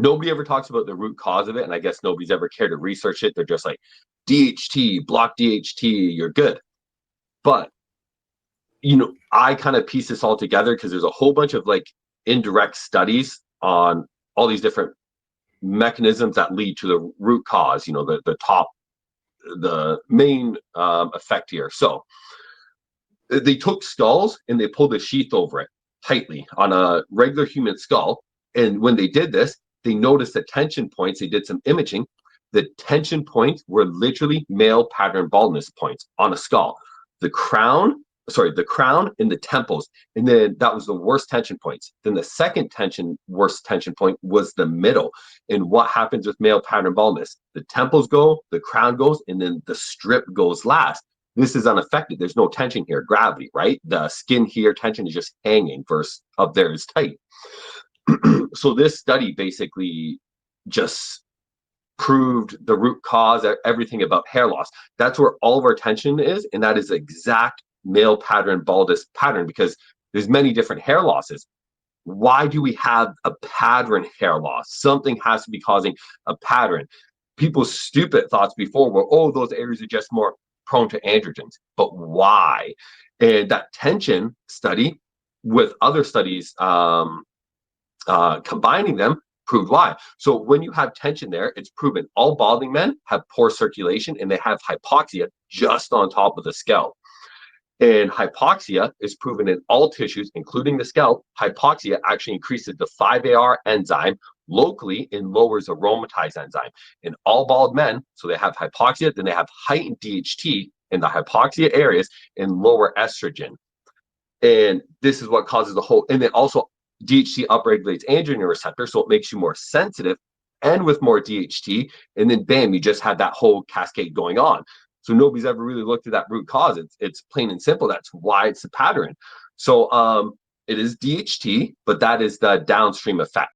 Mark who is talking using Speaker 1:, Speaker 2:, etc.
Speaker 1: Nobody ever talks about the root cause of it, and I guess nobody's ever cared to research it. They're just like, DHT, block DHT, you're good. But I kind of piece this all together because there's a whole bunch of like indirect studies on all these different mechanisms that lead to the root cause, the main effect here. So they took skulls and they pulled a sheath over it tightly on a regular human skull. And when they did this, they noticed the tension points. They did some imaging. The tension points were literally male pattern baldness points on a skull. The crown and the temples. And then that was the worst tension points. Then the second worst tension point was the middle. And what happens with male pattern baldness? The temples go, the crown goes, and then the strip goes last. This is unaffected. There's no tension here, gravity, right? The skin here, tension is just hanging versus up there is tight. So this study basically just proved the root cause, everything about hair loss. That's where all of our tension is, and that is exact male pattern baldness pattern, because there's many different hair losses. Why do we have a pattern hair loss? Something has to be causing a pattern. People's stupid thoughts before were, oh, those areas are just more prone to androgens. But why? And that tension study with other studies combining them proved why. So when you have tension there, it's proven all balding men have poor circulation and they have hypoxia just on top of the scalp. And hypoxia is proven in all tissues, including the scalp. Hypoxia actually increases the 5-AR enzyme locally and lowers aromatase enzyme. In all bald men, so they have hypoxia, then they have heightened DHT in the hypoxia areas and lower estrogen. And this is what causes the whole, and then also DHT upregulates androgen receptor, so it makes you more sensitive and with more DHT, and then bam, you just had that whole cascade going on. So nobody's ever really looked at that root cause. It's plain and simple. That's why it's a pattern. So it is DHT, but that is the downstream effect.